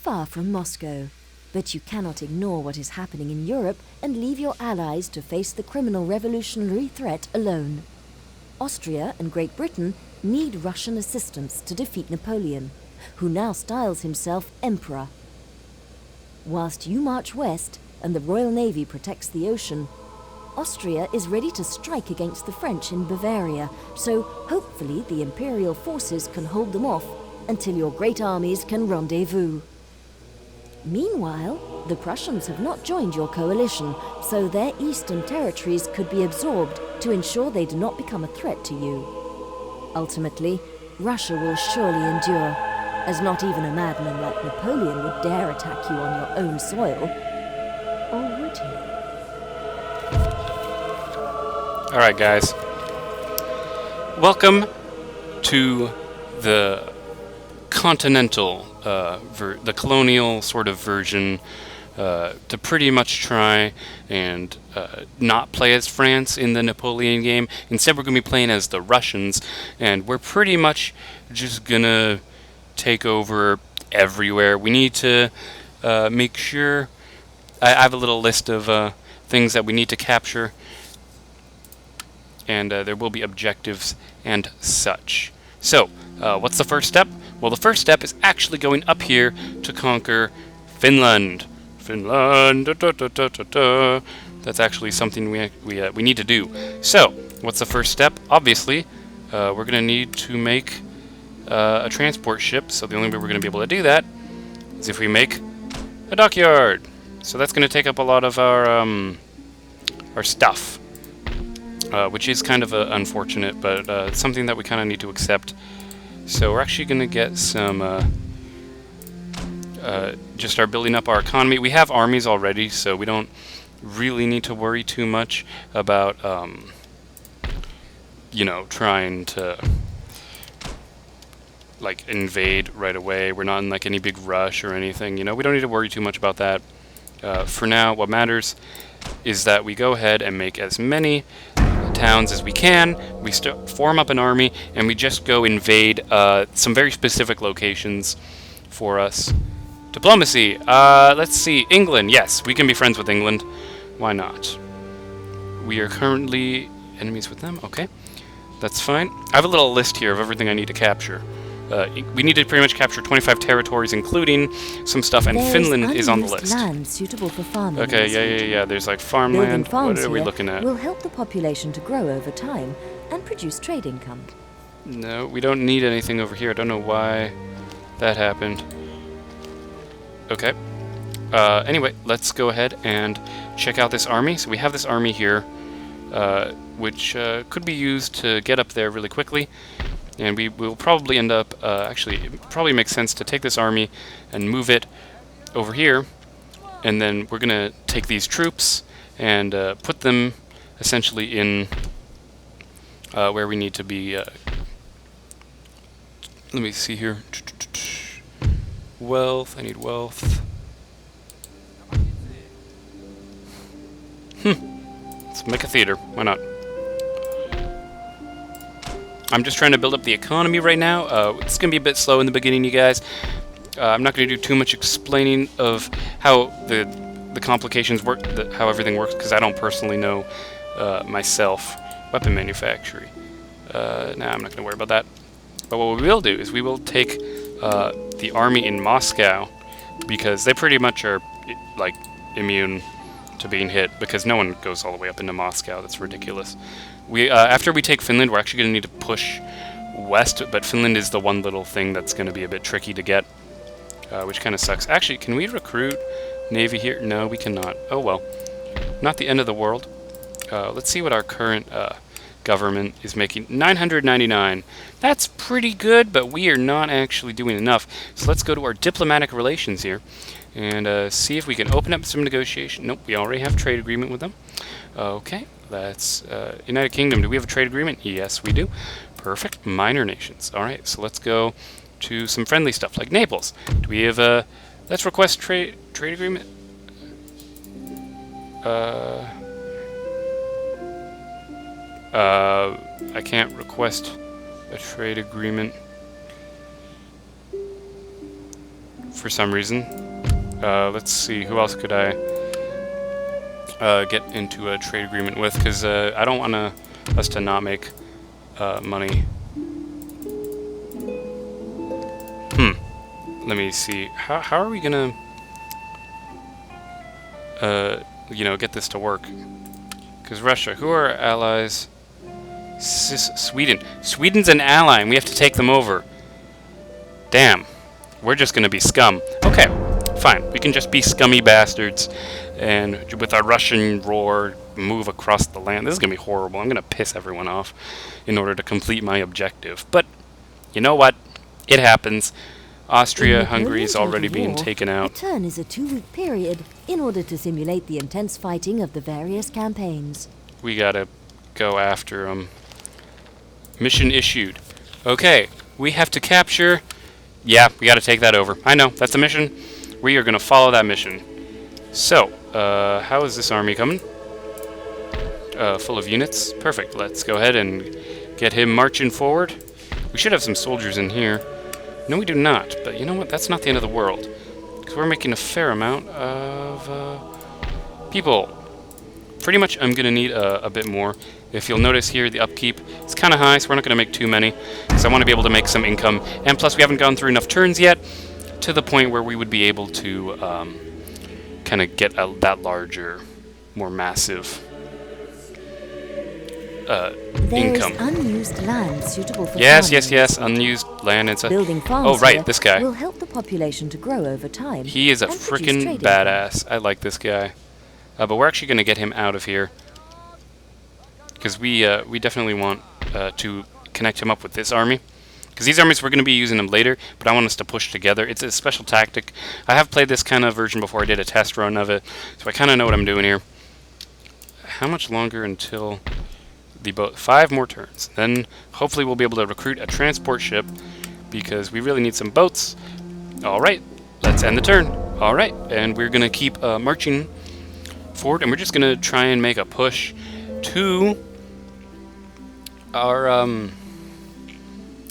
far from Moscow, but you cannot ignore what is happening in Europe and leave your allies to face the criminal revolutionary threat alone. Austria and Great Britain need Russian assistance to defeat Napoleon, who now styles himself Emperor. Whilst you march west and the Royal Navy protects the ocean, Austria is ready to strike against the French in Bavaria, so hopefully the Imperial forces can hold them off until your great armies can rendezvous. Meanwhile, the Prussians have not joined your coalition, so their eastern territories could be absorbed to ensure they do not become a threat to you. Ultimately, Russia will surely endure, as not even a madman like Napoleon would dare attack you on your own soil. Or would he? Alright, guys. Welcome to the continental, the colonial sort of version to pretty much try and not play as France in the Napoleon game. Instead, we're going to be playing as the Russians, and we're pretty much just going to take over everywhere. We need to make sure... I have a little list of things that we need to capture, and there will be objectives and such. So, what's the first step? Well, the first step is actually going up here to conquer Finland. Finland, da, da, da, da, da, da. That's actually something we need to do. So, what's the first step? Obviously, we're going to need to make a transport ship. So the only way we're going to be able to do that is if we make a dockyard. So that's going to take up a lot of our stuff, which is kind of unfortunate, but it's something that we kind of need to accept. So we're actually going to get some, just start building up our economy. We have armies already, so we don't really need to worry too much about, you know, trying to, like, invade right away. We're not in, like, any big rush or anything, you know. We don't need to worry too much about that. For now, what matters is that we go ahead and make as many towns as we can. We form up an army, and we just go invade some very specific locations for us. Diplomacy. Let's see. England. Yes, we can be friends with England. Why not? We are currently enemies with them. Okay, that's fine. I have a little list here of everything I need to capture. We need to pretty much capture 25 territories, including some stuff, and Finland is on the list. Land suitable for farming. Okay, yeah. There's like farmland. What are we looking at? Will help the population to grow over time and produce trade income. No, we don't need anything over here. I don't know why that happened. Okay. Anyway, let's go ahead and check out this army. So we have this army here, which could be used to get up there really quickly. And we will probably end up, actually, it probably makes sense to take this army and move it over here. And then we're going to take these troops and put them essentially in where we need to be. Let me see here. Wealth, I need wealth. Let's make a theater, why not? I'm just trying to build up the economy right now. It's going to be a bit slow in the beginning, you guys. I'm not going to do too much explaining of how the complications work, how everything works, because I don't personally know myself. Weapon manufacturing. Nah, I'm not going to worry about that. But what we will do is we will take the army in Moscow, because they pretty much are like immune to being hit, because no one goes all the way up into Moscow. That's ridiculous. We after we take Finland, we're actually going to need to push west, but Finland is the one little thing that's going to be a bit tricky to get, which kind of sucks. Actually, can we recruit Navy here? No, we cannot. Oh well. Not the end of the world. Let's see what our current government is making. 999. That's pretty good, but we are not actually doing enough. So let's go to our diplomatic relations here and see if we can open up some negotiation. Nope, we already have a trade agreement with them. Okay, that's United Kingdom. Do we have a trade agreement? Yes, we do. Perfect. Minor nations. All right, so let's go to some friendly stuff like Naples. Do we have a... Let's request trade agreement. I can't request a trade agreement for some reason. Let's see, who else could I get into a trade agreement with? Because I don't want us to not make money. Let me see. How are we gonna, get this to work? Because Russia, who are our allies? Sweden. Sweden's an ally, and we have to take them over. Damn. We're just gonna be scum. Okay, fine. We can just be scummy bastards, and with our Russian roar, move across the land. This is gonna be horrible. I'm gonna piss everyone off in order to complete my objective. But you know what? It happens. Austria, Hungary is already being taken out. The turn is a 2-week period in order to simulate the intense fighting of the various campaigns. We gotta go after them. Mission issued. Okay, we have to capture... Yeah, we gotta take that over. I know, that's a mission. We are gonna follow that mission. So, how is this army coming? Full of units. Perfect. Let's go ahead and get him marching forward. We should have some soldiers in here. No, we do not. But you know what? That's not the end of the world. Because we're making a fair amount of people. Pretty much I'm going to need a bit more. If you'll notice here, the upkeep is kind of high, so we're not going to make too many. Because I want to be able to make some income. And plus, we haven't gone through enough turns yet to the point where we would be able to kind of get that larger, more massive income. There is unused land suitable for yes, farming. unused land and stuff. Building farms oh, right, here this guy. will help the population to grow over time. He is a and produce freaking trade badass. I like this guy. But we're actually going to get him out of here. Because we definitely want to connect him up with this army. Because these armies, we're going to be using them later, but I want us to push together. It's a special tactic. I have played this kind of version before. I did a test run of it, so I kind of know what I'm doing here. How much longer until the boat? 5 more turns. Then hopefully we'll be able to recruit a transport ship, because we really need some boats. Alright, let's end the turn. Alright, and we're going to keep marching forward, and we're just going to try and make a push to our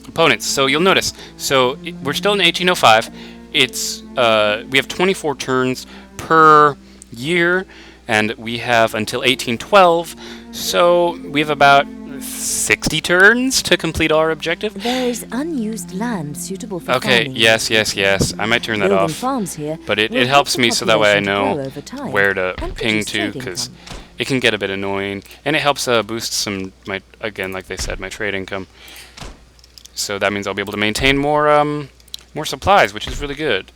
opponents. So you'll notice, we're still in 1805. It's we have 24 turns per year, and we have until 1812. So we have about 60 turns to complete our objective. There is unused land suitable for okay, farming. yes. I might turn that Building off. farms here But it will helps help the me so that way I population to grow know over time where to and ping produce to, trade because income. it can get a bit annoying, and it helps boost some again, like they said, my trade income. So that means I'll be able to maintain more supplies, which is really good.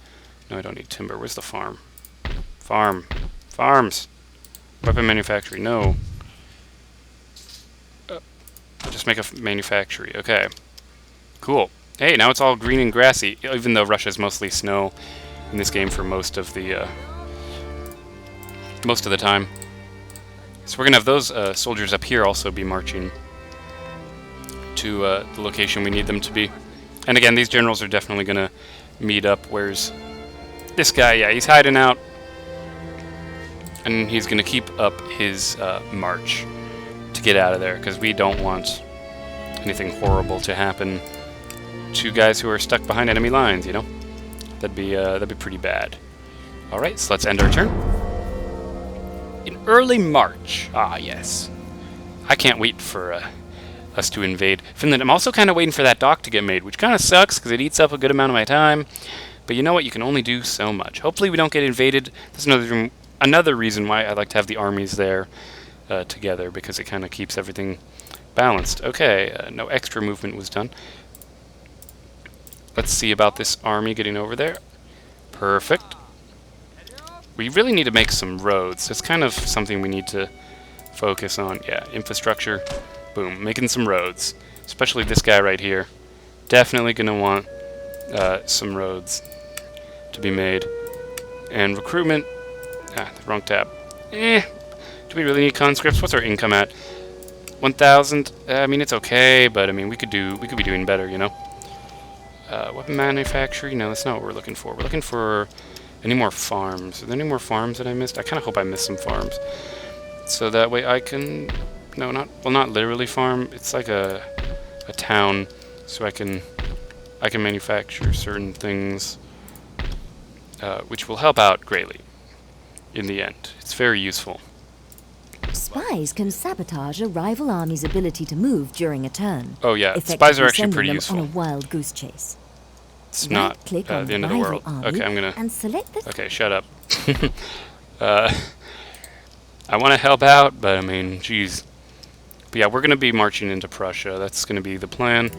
No, I don't need timber. Where's the farm? Farms. Weapon manufacturing. No. I'll just make a manufactory. Okay. Cool. Hey, now it's all green and grassy, even though Russia's mostly snow in this game for most of the time. So we're gonna have those soldiers up here also be marching to the location we need them to be. And again, these generals are definitely gonna meet up. Where's this guy? Yeah, he's hiding out, and he's gonna keep up his march to get out of there, because we don't want anything horrible to happen to guys who are stuck behind enemy lines. You know, that'd be pretty bad. All right, so let's end our turn. In early March. Ah, yes. I can't wait for us to invade Finland. I'm also kind of waiting for that dock to get made, which kind of sucks because it eats up a good amount of my time. But you know what? You can only do so much. Hopefully we don't get invaded. That's another reason why I like to have the armies there together, because it kind of keeps everything balanced. Okay, no extra movement was done. Let's see about this army getting over there. Perfect. We really need to make some roads. It's kind of something we need to focus on. Yeah, infrastructure. Boom, making some roads. Especially this guy right here. Definitely going to want some roads to be made. And recruitment. Ah, the wrong tab. Do we really need conscripts? What's our income at? 1,000. I mean, it's okay, but I mean, we could be doing better, you know. Weapon manufacturing. No, that's not what we're looking for. We're looking for any more farms. Are there any more farms that I missed? I kind of hope I missed some farms, so that way I can. No, not literally farm. It's like a town, so I can manufacture certain things. which will help out greatly in the end. It's very useful. Spies can sabotage a rival army's ability to move during a turn. Oh yeah, effectively spies are actually sending pretty them usul. on a wild goose chase. It's not Right-click the on end of the rival world. army Okay, I'm gonna... and select the... Okay, shut up. I want to help out, but I mean, geez. But yeah, we're going to be marching into Prussia. That's going to be the plan.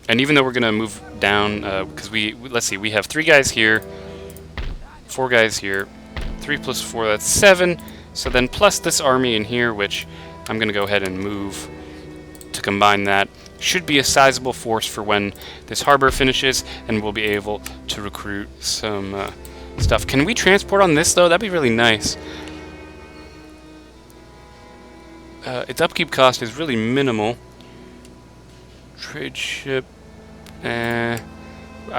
And even though we're going to move down, because let's see, we have 3 guys here, 4 guys here, 3 plus 4, that's 7. So then plus this army in here, which I'm going to go ahead and move to combine that. Should be a sizable force for when this harbor finishes, and we'll be able to recruit some stuff. Can we transport on this, though? That'd be really nice. Its upkeep cost is really minimal. Trade ship... I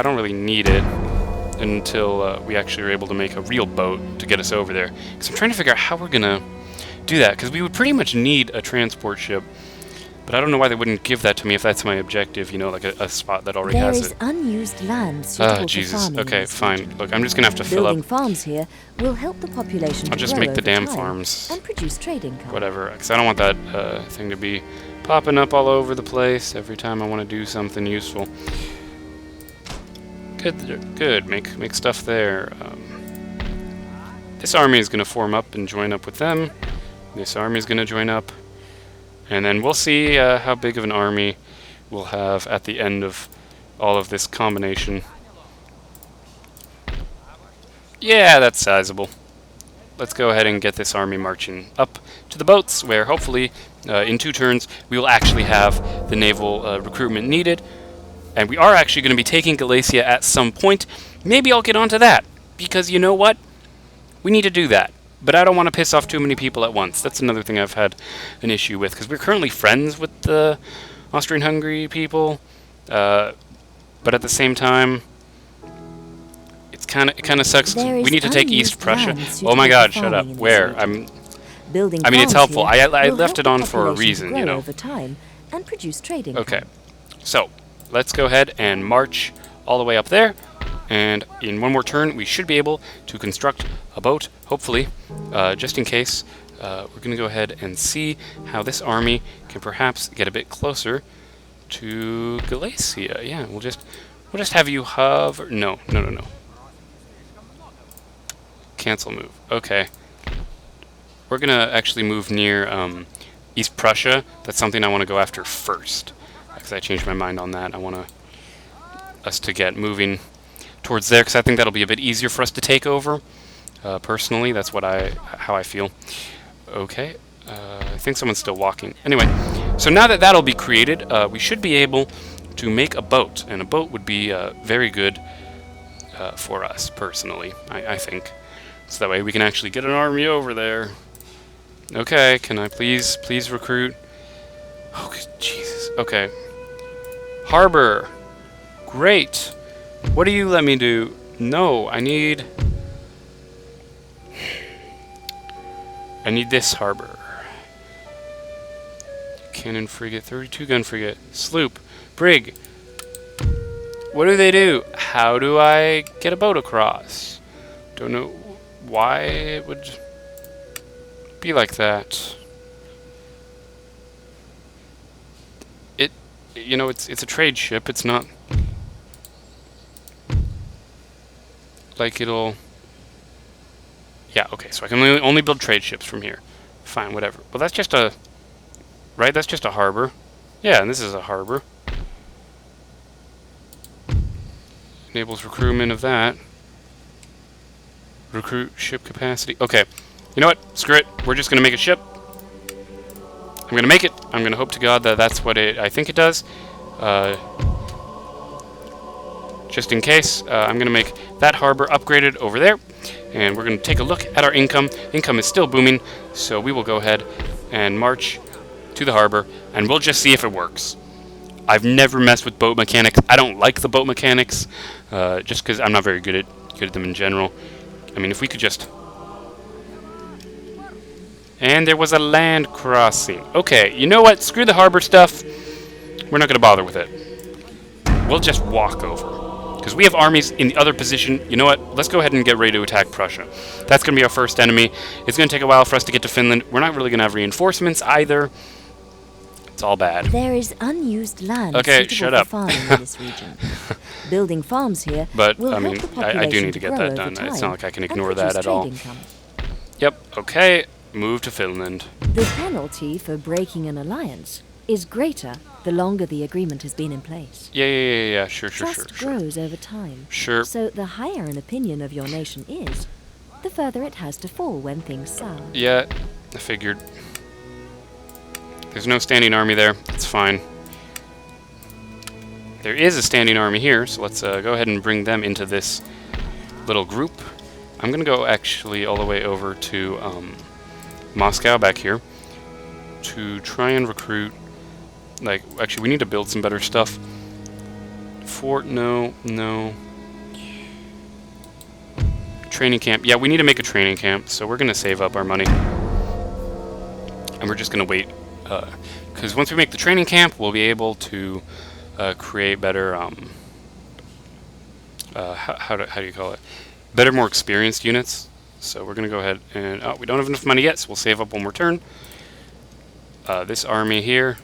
don't really need it until we actually are able to make a real boat to get us over there. Because I'm trying to figure out how we're going to do that, because we would pretty much need a transport ship. But I don't know why they wouldn't give that to me if that's my objective, you know, like a spot that already has it. There is unused land suitable for Jesus. farming in Okay, this fine. region. Look, I'm just going to have to fill Building up farms here will help the population I'll to just grow make the over damn time farms. and produce trade income. Whatever, because I don't want that thing to be popping up all over the place every time I want to do something useful. Good. Make stuff there. This army is going to form up and join up with them. This army is going to join up. And then we'll see how big of an army we'll have at the end of all of this combination. Yeah, that's sizable. Let's go ahead and get this army marching up to the boats, where hopefully in 2 turns we will actually have the naval recruitment needed. And we are actually going to be taking Galicia at some point. Maybe I'll get onto that, because you know what? We need to do that. But I don't want to piss off too many people at once. That's another thing I've had an issue with, because we're currently friends with the Austrian-Hungary people. But at the same time, it kind of sucks. We need to take East Prussia. Oh my God! Shut up. Where? I mean, it's helpful. I left it on for a reason, you know. Over time and produce trade income. Okay, so let's go ahead and march all the way up there. And in one more turn, we should be able to construct a boat, hopefully, just in case. We're going to go ahead and see how this army can perhaps get a bit closer to Galicia. Yeah, we'll just have you hover. No. Cancel move. Okay. We're going to actually move near East Prussia. That's something I want to go after first, because I changed my mind on that. I want us to get moving towards there, because I think that'll be a bit easier for us to take over. Personally, that's how I feel. Okay, I think someone's still walking. Anyway, so now that that'll be created, we should be able to make a boat, and a boat would be very good for us personally, I think. So that way we can actually get an army over there. Okay, can I please recruit? Oh, Jesus. Okay. Harbor. Great. What do you let me do? No, I need this harbor. Cannon frigate, 32 gun frigate, sloop, brig. What do they do? How do I get a boat across? Don't know why it would be like that. It's a trade ship. It's not like it'll... Yeah, okay, so I can only build trade ships from here. Fine, whatever. Well, that's just a... Right, that's just a harbor. Yeah, and this is a harbor. Enables recruitment of that. Recruit ship capacity. Okay, you know what? Screw it. We're just going to make a ship. I'm going to make it. I'm going to hope to God that that's what I think it does. Just in case, I'm going to make that harbor upgraded over there. And we're going to take a look at our income. Income is still booming, so we will go ahead and march to the harbor, and we'll just see if it works. I've never messed with boat mechanics. I don't like the boat mechanics, just because I'm not very good at them in general. I mean, if we could just... And there was a land crossing. Okay, you know what? Screw the harbor stuff. We're not going to bother with it. We'll just walk over. Because we have armies in the other position. You know what? Let's go ahead and get ready to attack Prussia. That's going to be our first enemy. It's going to take a while for us to get to Finland. We're not really going to have reinforcements either. It's all bad. There is unused land Okay, suitable shut for up. farming in this region. Building farms here But, will I mean, help the I do population need to get grow that over done. time It's not like I can and ignore that produce at all. trade income. Yep, okay. Move to Finland. The penalty for breaking an alliance is greater the longer the agreement has been in place. Yeah. Sure. Trust grows over time. Sure. So the higher an opinion of your nation is, the further it has to fall when things sour. Yeah, I figured. There's no standing army there. It's fine. There is a standing army here, so let's go ahead and bring them into this little group. I'm going to go actually all the way over to Moscow back here to try and recruit. Like, actually, we need to build some better stuff. Fort, no. Training camp. Yeah, we need to make a training camp, so we're going to save up our money. And we're just going to wait. Because once we make the training camp, we'll be able to create better, how do you call it? Better, more experienced units. So we're going to go ahead and, we don't have enough money yet, so we'll save up one more turn. This army here.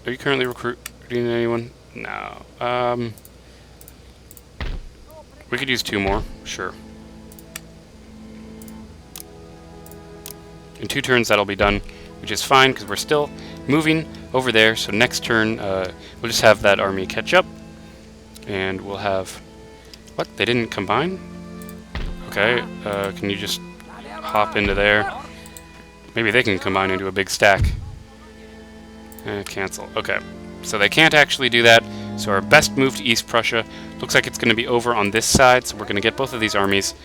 Are you currently recruiting anyone? No. We could use 2 more, sure. In 2 turns that'll be done, which is fine because we're still moving over there. So next turn we'll just have that army catch up, and we'll have. What? They didn't combine? Okay. Can you just hop into there? Maybe they can combine into a big stack. Cancel. Okay. So they can't actually do that. So our best move to East Prussia looks like it's going to be over on this side. So we're going to get both of these armies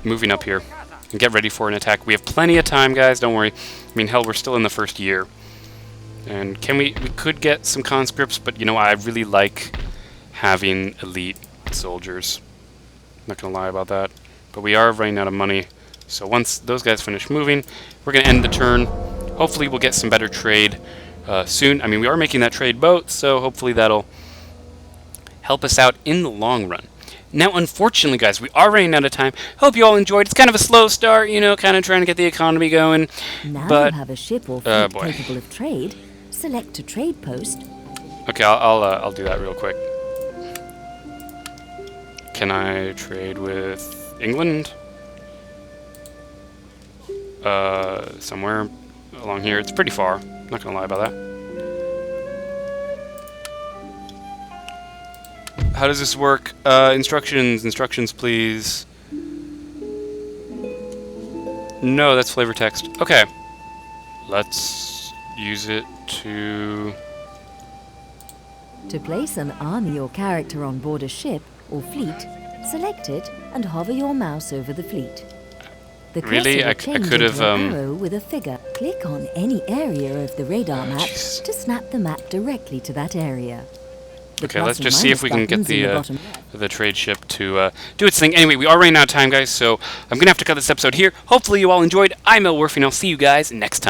moving up here and get ready for an attack. We have plenty of time, guys. Don't worry. I mean, hell, we're still in the first year. And we could get some conscripts, but you know, I really like having elite soldiers. I'm not going to lie about that. But we are running out of money. So once those guys finish moving, we're going to end the turn. Hopefully we'll get some better trade soon. I mean, we are making that trade boat, so hopefully that'll help us out in the long run. Now, unfortunately, guys, we are running out of time. Hope you all enjoyed. It's kind of a slow start, you know, kind of trying to get the economy going. Now but, you have a ship or fleet capable of trade. Select a trade post. Okay, I'll do that real quick. Can I trade with England? Somewhere along here. It's pretty far. Not gonna lie about that. How does this work? Instructions, please. No, that's flavor text. Okay. Let's use it to... To place an army or character on board a ship or fleet, select it and hover your mouse over the fleet. The Really? I change could have, into an arrow with a figure. Click on any area of the radar map Jeez. to snap the map directly to that area. The Okay, plus let's and just see if minus we can get buttons in the bottom left. the trade ship to do its thing. Anyway, we are running out of time, guys, so I'm going to have to cut this episode here. Hopefully you all enjoyed. I'm Elwirfy and I'll see you guys next time.